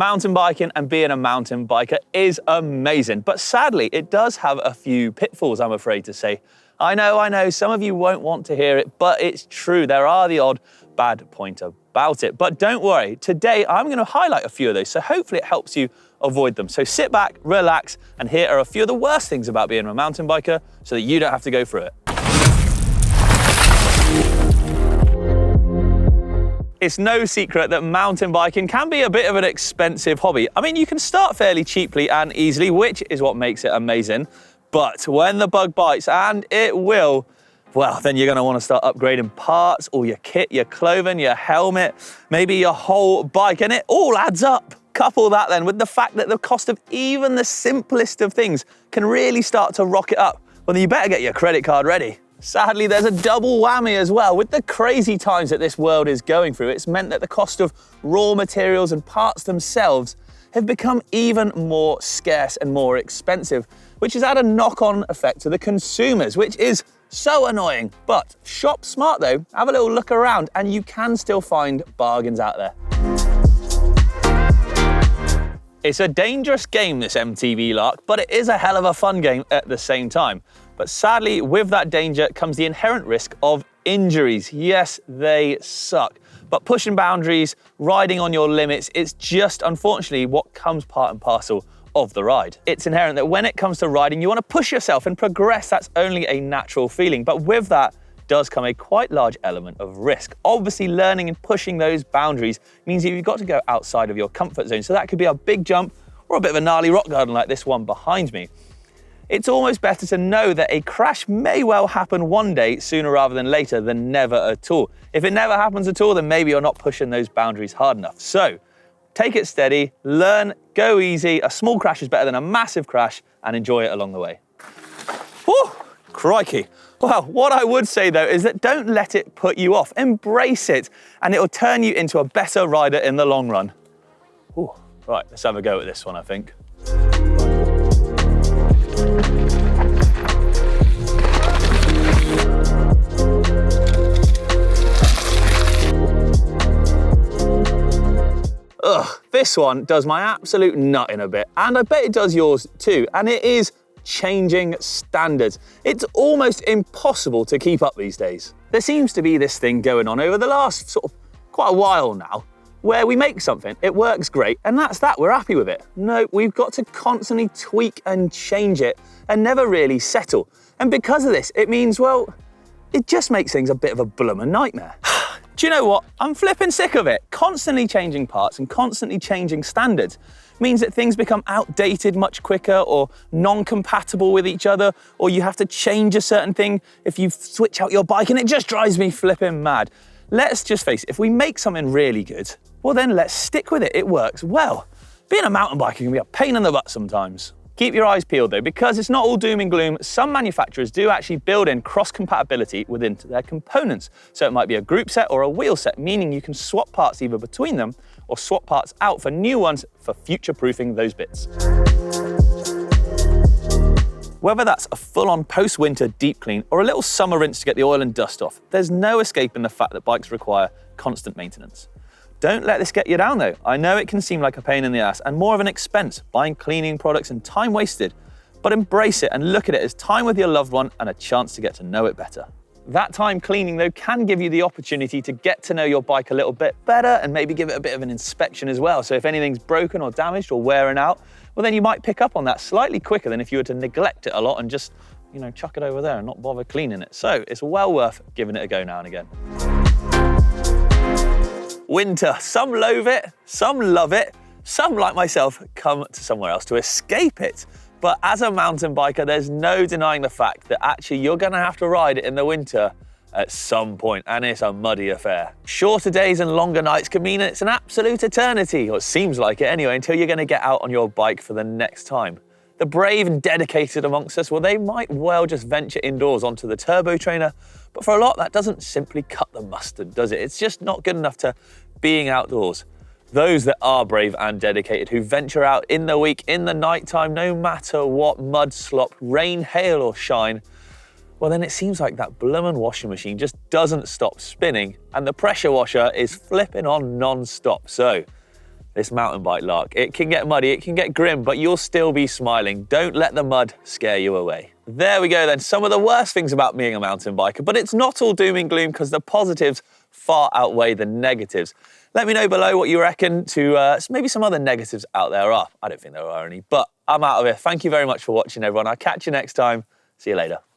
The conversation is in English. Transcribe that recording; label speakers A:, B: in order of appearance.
A: Mountain biking and being a mountain biker is amazing, but sadly, it does have a few pitfalls, I'm afraid to say. I know, some of you won't want to hear it, but it's true. There are the odd bad point about it. But don't worry, today I'm going to highlight a few of those, so hopefully it helps you avoid them. So sit back, relax, and here are a few of the worst things about being a mountain biker so that you don't have to go through it. It's no secret that mountain biking can be a bit of an expensive hobby. I mean, you can start fairly cheaply and easily, which is what makes it amazing. But when the bug bites, and it will, well, then you're gonna wanna start upgrading parts, all your kit, your clothing, your helmet, maybe your whole bike, and it all adds up. Couple that then with the fact that the cost of even the simplest of things can really start to rocket up. Well, then you better get your credit card ready. Sadly, there's a double whammy as well. With the crazy times that this world is going through, it's meant that the cost of raw materials and parts themselves have become even more scarce and more expensive, which has had a knock-on effect to the consumers, which is so annoying. But shop smart though, have a little look around and you can still find bargains out there. It's a dangerous game, this MTB lark, but it is a hell of a fun game at the same time. But sadly, with that danger comes the inherent risk of injuries. Yes, they suck. But pushing boundaries, riding on your limits, it's just unfortunately what comes part and parcel of the ride. It's inherent that when it comes to riding, you want to push yourself and progress. That's only a natural feeling. But with that does come a quite large element of risk. Obviously, learning and pushing those boundaries means that you've got to go outside of your comfort zone. So that could be a big jump or a bit of a gnarly rock garden like this one behind me. It's almost better to know that a crash may well happen one day sooner rather than later than never at all. If it never happens at all, then maybe you're not pushing those boundaries hard enough. So take it steady, learn, go easy. A small crash is better than a massive crash, and enjoy it along the way. Whew, crikey. Well, what I would say though is that don't let it put you off. Embrace it, and it'll turn you into a better rider in the long run. Ooh, right, let's have a go at this one, I think. Ugh, this one does my absolute nut in a bit, and I bet it does yours too, and it is changing standards. It's almost impossible to keep up these days. There seems to be this thing going on over the last sort of quite a while now, where we make something, it works great, and that's that, we're happy with it. No, we've got to constantly tweak and change it and never really settle. And because of this, it means, well, it just makes things a bit of a bloomin' nightmare. Do you know what? I'm flipping sick of it. Constantly changing parts and constantly changing standards means that things become outdated much quicker or non-compatible with each other, or you have to change a certain thing if you switch out your bike, and it just drives me flipping mad. Let's just face it, if we make something really good, well then let's stick with it. It works well. Being a mountain biker can be a pain in the butt sometimes. Keep your eyes peeled though, because it's not all doom and gloom. Some manufacturers do actually build in cross-compatibility within their components. So it might be a group set or a wheel set, meaning you can swap parts either between them or swap parts out for new ones for future-proofing those bits. Whether that's a full-on post-winter deep clean or a little summer rinse to get the oil and dust off, there's no escaping the fact that bikes require constant maintenance. Don't let this get you down though. I know it can seem like a pain in the ass and more of an expense, buying cleaning products and time wasted, but embrace it and look at it as time with your loved one and a chance to get to know it better. That time cleaning though can give you the opportunity to get to know your bike a little bit better and maybe give it a bit of an inspection as well. So if anything's broken or damaged or wearing out, well then you might pick up on that slightly quicker than if you were to neglect it a lot and just, chuck it over there and not bother cleaning it. So it's well worth giving it a go now and again. Winter, some loathe it, some love it, some like myself come to somewhere else to escape it. But as a mountain biker, there's no denying the fact that actually you're gonna have to ride it in the winter at some point, and it's a muddy affair. Shorter days and longer nights can mean it's an absolute eternity, or it seems like it anyway, until you're gonna get out on your bike for the next time. The brave and dedicated amongst us, well, they might well just venture indoors onto the turbo trainer, but for a lot, that doesn't simply cut the mustard, does it? It's just not good enough to being outdoors. Those that are brave and dedicated, who venture out in the week, in the nighttime, no matter what mud, slop, rain, hail or shine, well then it seems like that bloomin' washing machine just doesn't stop spinning and the pressure washer is flipping on non-stop. So this mountain bike lark. It can get muddy, it can get grim, but you'll still be smiling. Don't let the mud scare you away. There we go then, some of the worst things about being a mountain biker, but it's not all doom and gloom because the positives far outweigh the negatives. Let me know below what you reckon to maybe some other negatives out there are. I don't think there are any, but I'm out of here. Thank you very much for watching, everyone. I'll catch you next time. See you later.